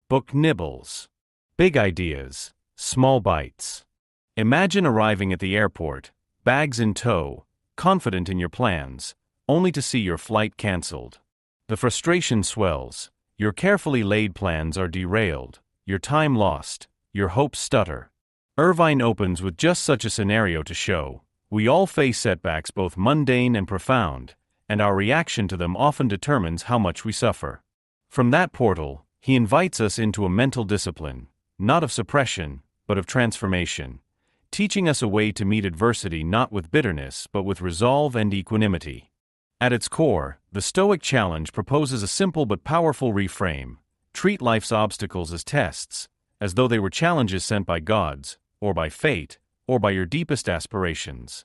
Book nibbles. Big ideas, small bites. Imagine arriving at the airport, bags in tow, confident in your plans, only to see your flight cancelled. The frustration swells. Your carefully laid plans are derailed, your time lost, your hopes stutter. Irvine opens with just such a scenario to show, we all face setbacks both mundane and profound, and our reaction to them often determines how much we suffer. From that portal, he invites us into a mental discipline, not of suppression, but of transformation, teaching us a way to meet adversity not with bitterness but with resolve and equanimity. At its core, the Stoic challenge proposes a simple but powerful reframe: treat life's obstacles as tests, as though they were challenges sent by gods, or by fate, or by your deepest aspirations.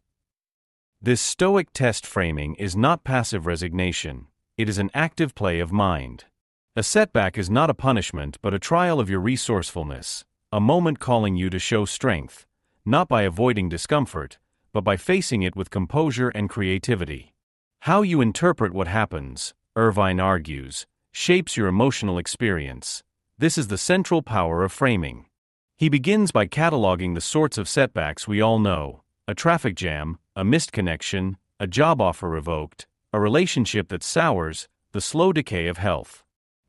This Stoic test framing is not passive resignation, it is an active play of mind. A setback is not a punishment but a trial of your resourcefulness, a moment calling you to show strength, not by avoiding discomfort, but by facing it with composure and creativity. How you interpret what happens, Irvine argues, shapes your emotional experience. This is the central power of framing. He begins by cataloging the sorts of setbacks we all know: a traffic jam, a missed connection, a job offer revoked, a relationship that sours, the slow decay of health.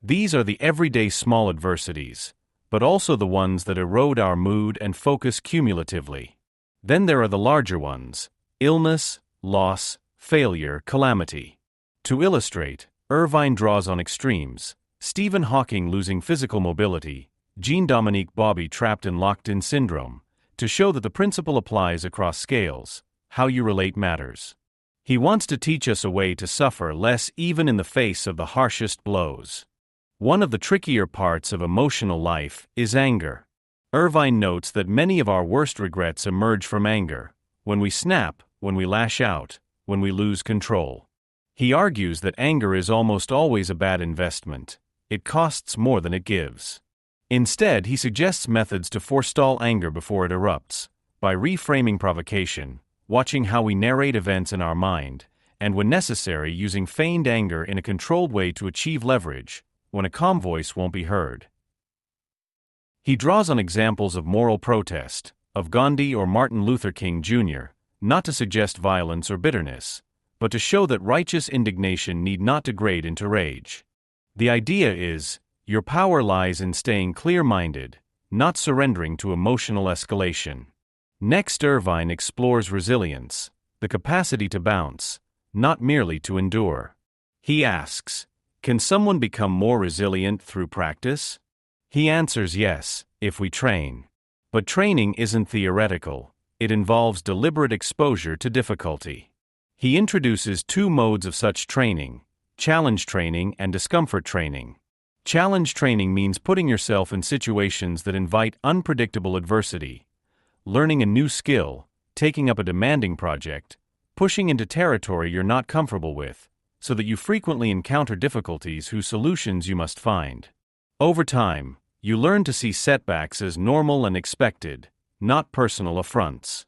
These are the everyday small adversities, but also the ones that erode our mood and focus cumulatively. Then there are the larger ones: illness, loss, failure, calamity. To illustrate, Irvine draws on extremes: Stephen Hawking losing physical mobility, Jean-Dominique Bauby trapped in locked-in syndrome, to show that the principle applies across scales. How you relate matters. He wants to teach us a way to suffer less even in the face of the harshest blows. One of the trickier parts of emotional life is anger. Irvine notes that many of our worst regrets emerge from anger, when we snap, when we lash out, when we lose control. He argues that anger is almost always a bad investment. It costs more than it gives. Instead, he suggests methods to forestall anger before it erupts, by reframing provocation, watching how we narrate events in our mind, and when necessary using feigned anger in a controlled way to achieve leverage, when a calm voice won't be heard. He draws on examples of moral protest, of Gandhi or Martin Luther King Jr., not to suggest violence or bitterness, but to show that righteous indignation need not degrade into rage. The idea is, your power lies in staying clear-minded, not surrendering to emotional escalation. Next, Irvine explores resilience, the capacity to bounce, not merely to endure. He asks, can someone become more resilient through practice? He answers yes, if we train. But training isn't theoretical. It involves deliberate exposure to difficulty. He introduces two modes of such training: challenge training and discomfort training. Challenge training means putting yourself in situations that invite unpredictable adversity, learning a new skill, taking up a demanding project, pushing into territory you're not comfortable with, so that you frequently encounter difficulties whose solutions you must find. Over time, you learn to see setbacks as normal and expected, not personal affronts.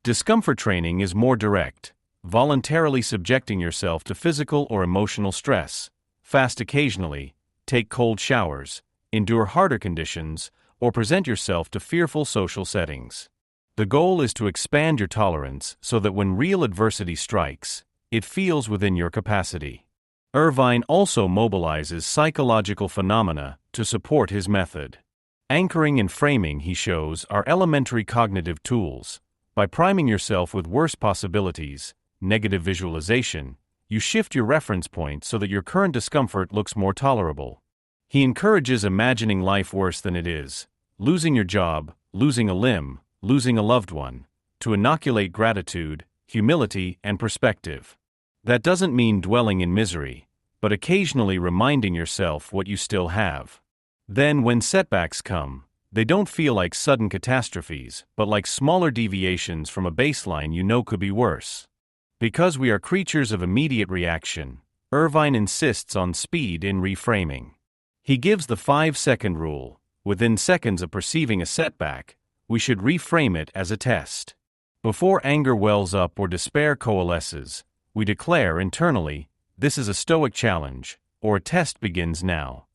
Discomfort training is more direct, voluntarily subjecting yourself to physical or emotional stress, fast occasionally, take cold showers, endure harder conditions, or present yourself to fearful social settings. The goal is to expand your tolerance so that when real adversity strikes, it feels within your capacity. Irvine also mobilizes psychological phenomena to support his method. Anchoring and framing, he shows, are elementary cognitive tools. By priming yourself with worse possibilities, negative visualization, you shift your reference point so that your current discomfort looks more tolerable. He encourages imagining life worse than it is, losing your job, losing a limb, losing a loved one, to inoculate gratitude, humility, and perspective. That doesn't mean dwelling in misery, but occasionally reminding yourself what you still have. Then, when setbacks come, they don't feel like sudden catastrophes, but like smaller deviations from a baseline you know could be worse. Because we are creatures of immediate reaction, Irvine insists on speed in reframing. He gives the 5-second rule: within seconds of perceiving a setback, we should reframe it as a test. Before anger wells up or despair coalesces, we declare internally, "This is a Stoic challenge," or "A test begins now."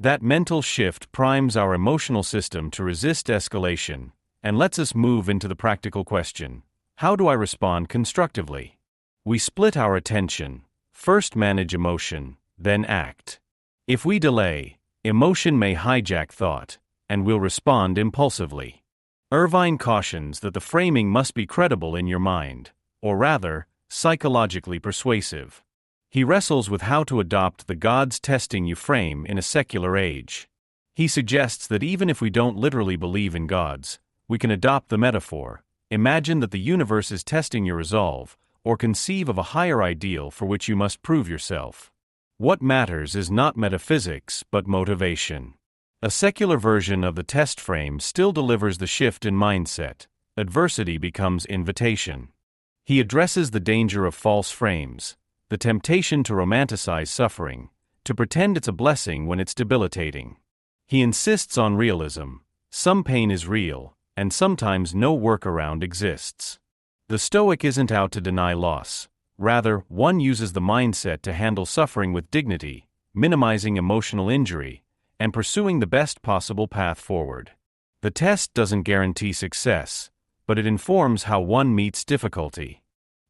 That mental shift primes our emotional system to resist escalation and lets us move into the practical question: how do I respond constructively? We split our attention: first manage emotion, then act. If we delay, emotion may hijack thought, and we'll respond impulsively. Irvine cautions that the framing must be credible in your mind, or rather, psychologically persuasive. He wrestles with how to adopt the God's testing you frame in a secular age. He suggests that even if we don't literally believe in gods, we can adopt the metaphor: imagine that the universe is testing your resolve, or conceive of a higher ideal for which you must prove yourself. What matters is not metaphysics but motivation. A secular version of the test frame still delivers the shift in mindset. Adversity becomes invitation. He addresses the danger of false frames, the temptation to romanticize suffering, to pretend it's a blessing when it's debilitating. He insists on realism: some pain is real, and sometimes no workaround exists. The Stoic isn't out to deny loss. Rather, one uses the mindset to handle suffering with dignity, minimizing emotional injury, and pursuing the best possible path forward. The test doesn't guarantee success, but it informs how one meets difficulty.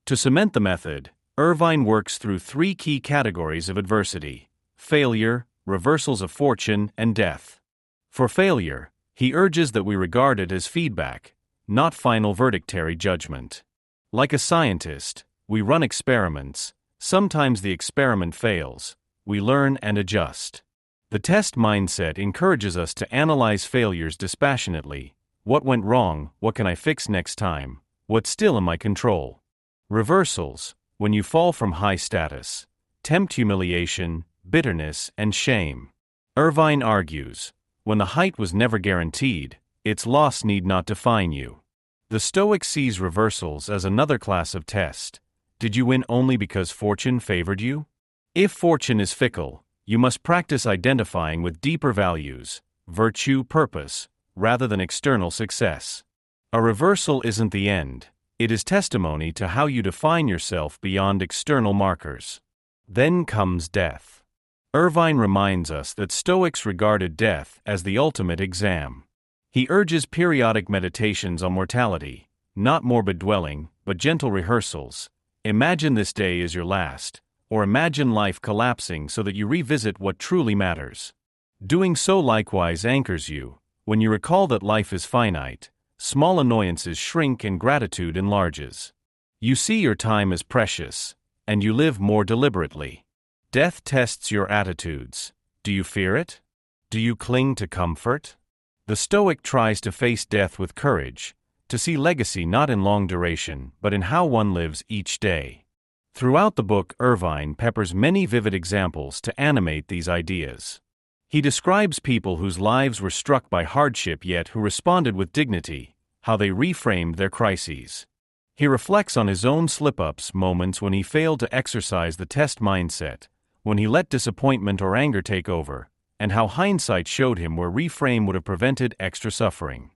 To cement the method, Irvine works through 3 key categories of adversity: failure, reversals of fortune, and death. For failure, he urges that we regard it as feedback, not final verdictary judgment. Like a scientist, we run experiments. Sometimes the experiment fails. We learn and adjust. The test mindset encourages us to analyze failures dispassionately. What went wrong? What can I fix next time? What's still in my control? Reversals, when you fall from high status, tempt humiliation, bitterness, and shame. Irvine argues, when the height was never guaranteed, its loss need not define you. The Stoic sees reversals as another class of test. Did you win only because fortune favored you? If fortune is fickle, you must practice identifying with deeper values, virtue, purpose, rather than external success. A reversal isn't the end. It is testimony to how you define yourself beyond external markers. Then comes death. Irvine reminds us that Stoics regarded death as the ultimate exam. He urges periodic meditations on mortality, not morbid dwelling, but gentle rehearsals. Imagine this day is your last, or imagine life collapsing so that you revisit what truly matters. Doing so likewise anchors you. When you recall that life is finite, small annoyances shrink and gratitude enlarges. You see your time as precious, and you live more deliberately. Death tests your attitudes. Do you fear it? Do you cling to comfort? The Stoic tries to face death with courage, to see legacy not in long duration but in how one lives each day. Throughout the book, Irvine peppers many vivid examples to animate these ideas. He describes people whose lives were struck by hardship yet who responded with dignity, how they reframed their crises. He reflects on his own slip-ups, moments when he failed to exercise the test mindset, when he let disappointment or anger take over, and how hindsight showed him where reframe would have prevented extra suffering.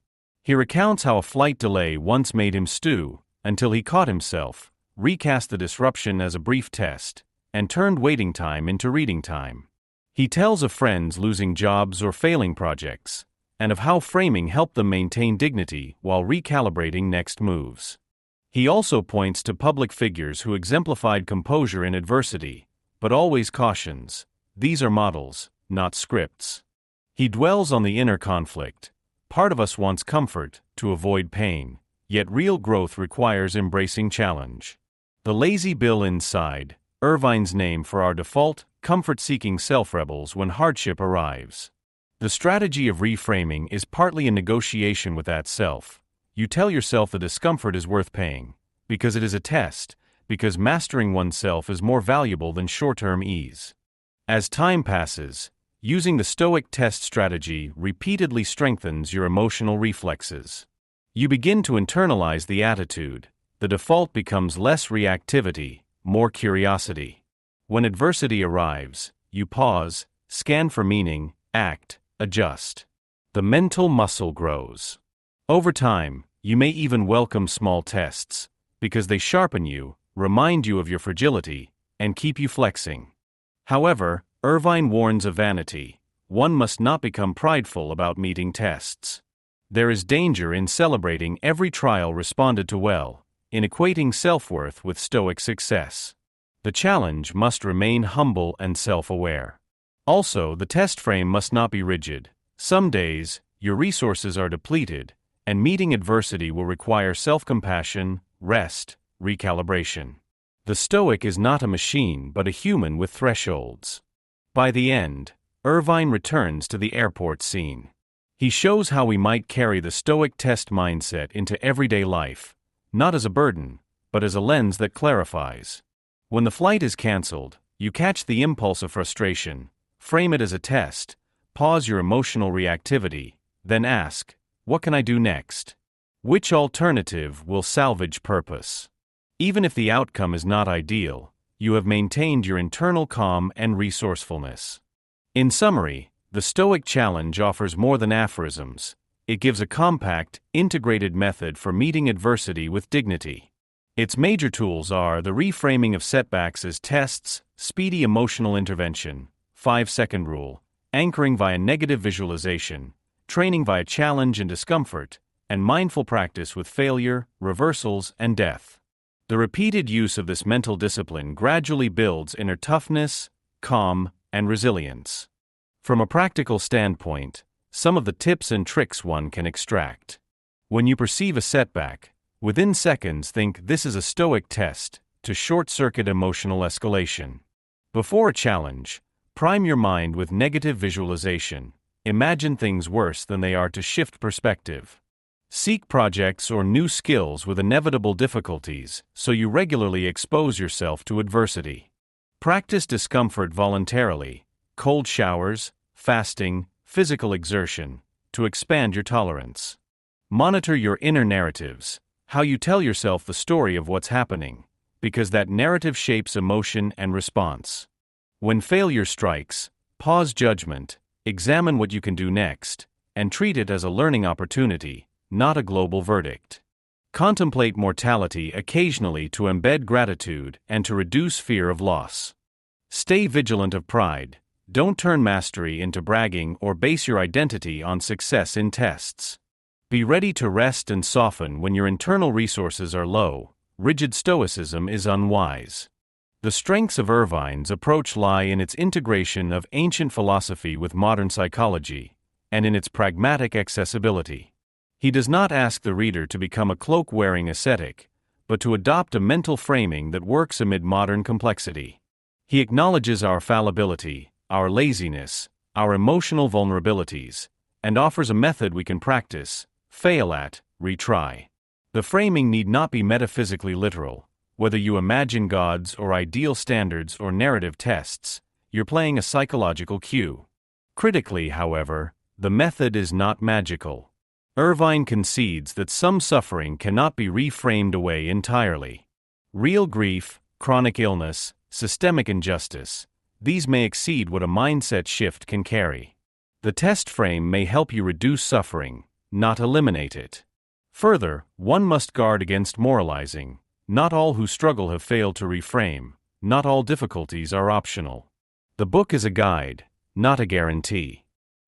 He recounts how a flight delay once made him stew, until he caught himself, recast the disruption as a brief test, and turned waiting time into reading time. He tells of friends losing jobs or failing projects, and of how framing helped them maintain dignity while recalibrating next moves. He also points to public figures who exemplified composure in adversity, but always cautions, these are models, not scripts. He dwells on the inner conflict. Part of us wants comfort to avoid pain, yet real growth requires embracing challenge. The lazy bill inside, Irvine's name for our default, comfort-seeking self-rebels when hardship arrives. The strategy of reframing is partly a negotiation with that self. You tell yourself the discomfort is worth paying, because it is a test, because mastering oneself is more valuable than short-term ease. As time passes, using the Stoic test strategy repeatedly strengthens your emotional reflexes. You begin to internalize the attitude. The default becomes less reactivity, more curiosity. When adversity arrives, you pause, scan for meaning, act, adjust. The mental muscle grows. Over time, you may even welcome small tests, because they sharpen you, remind you of your fragility, and keep you flexing. However, Irvine warns of vanity. one must not become prideful about meeting tests. There is danger in celebrating every trial responded to well, in equating self-worth with Stoic success. The challenge must remain humble and self-aware. Also, the test frame must not be rigid. Some days, your resources are depleted, and meeting adversity will require self-compassion, rest, recalibration. The Stoic is not a machine but a human with thresholds. By the end, Irvine returns to the airport scene. He shows how we might carry the Stoic test mindset into everyday life, not as a burden, but as a lens that clarifies. When the flight is cancelled, you catch the impulse of frustration, frame it as a test, pause your emotional reactivity, then ask, what can I do next? Which alternative will salvage purpose? Even if the outcome is not ideal, you have maintained your internal calm and resourcefulness. In summary, the Stoic challenge offers more than aphorisms. It gives a compact, integrated method for meeting adversity with dignity. Its major tools are the reframing of setbacks as tests, speedy emotional intervention, 5-second rule, anchoring via negative visualization, training via challenge and discomfort, and mindful practice with failure, reversals, and death. The repeated use of this mental discipline gradually builds inner toughness, calm, and resilience. From a practical standpoint, some of the tips and tricks one can extract. When you perceive a setback, within seconds think this is a Stoic test to short-circuit emotional escalation. Before a challenge, prime your mind with negative visualization. Imagine things worse than they are to shift perspective. Seek projects or new skills with inevitable difficulties so you regularly expose yourself to adversity. Practice discomfort voluntarily, cold showers, fasting, physical exertion, to expand your tolerance. Monitor your inner narratives, how you tell yourself the story of what's happening, because that narrative shapes emotion and response. When failure strikes, pause judgment, examine what you can do next, and treat it as a learning opportunity, not a global verdict. Contemplate mortality occasionally to embed gratitude and to reduce fear of loss. Stay vigilant of pride. Don't turn mastery into bragging or base your identity on success in tests. Be ready to rest and soften when your internal resources are low. Rigid stoicism is unwise. The strengths of Irvine's approach lie in its integration of ancient philosophy with modern psychology, and in its pragmatic accessibility. He does not ask the reader to become a cloak-wearing ascetic, but to adopt a mental framing that works amid modern complexity. He acknowledges our fallibility, our laziness, our emotional vulnerabilities, and offers a method we can practice, fail at, retry. The framing need not be metaphysically literal. Whether you imagine gods or ideal standards or narrative tests, you're playing a psychological cue. Critically, however, the method is not magical. Irvine concedes that some suffering cannot be reframed away entirely. Real grief, chronic illness, systemic injustice, these may exceed what a mindset shift can carry. The test frame may help you reduce suffering, not eliminate it. Further, one must guard against moralizing. Not all who struggle have failed to reframe. Not all difficulties are optional. The book is a guide, not a guarantee.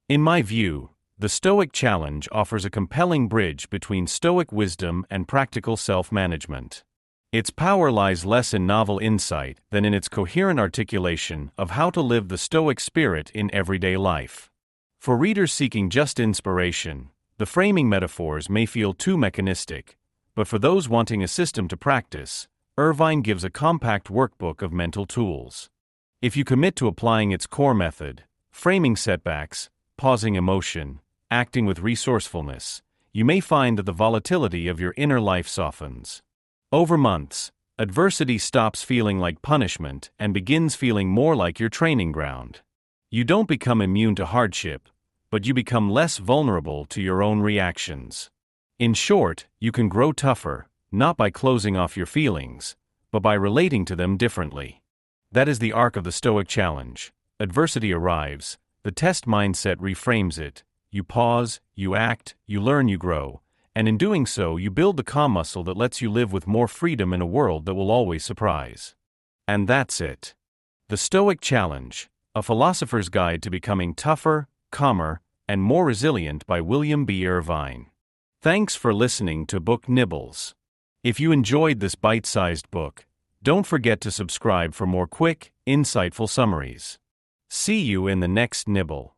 In my view, the Stoic challenge offers a compelling bridge between Stoic wisdom and practical self-management. Its power lies less in novel insight than in its coherent articulation of how to live the Stoic spirit in everyday life. For readers seeking just inspiration, the framing metaphors may feel too mechanistic, but for those wanting a system to practice, Irvine gives a compact workbook of mental tools. If you commit to applying its core method, framing setbacks, pausing emotion, acting with resourcefulness, you may find that the volatility of your inner life softens. Over months, adversity stops feeling like punishment and begins feeling more like your training ground. You don't become immune to hardship, but you become less vulnerable to your own reactions. In short, you can grow tougher, not by closing off your feelings, but by relating to them differently. That is the arc of the Stoic challenge. Adversity arrives, the test mindset reframes it, you pause, you act, you learn, you grow. And in doing so, you build the calm muscle that lets you live with more freedom in a world that will always surprise. And that's it. The Stoic challenge, A Philosopher's Guide to Becoming Tougher, Calmer, and More Resilient by William B. Irvine. Thanks for listening to Book Nibbles. If you enjoyed this bite-sized book, don't forget to subscribe for more quick, insightful summaries. See you in the next nibble.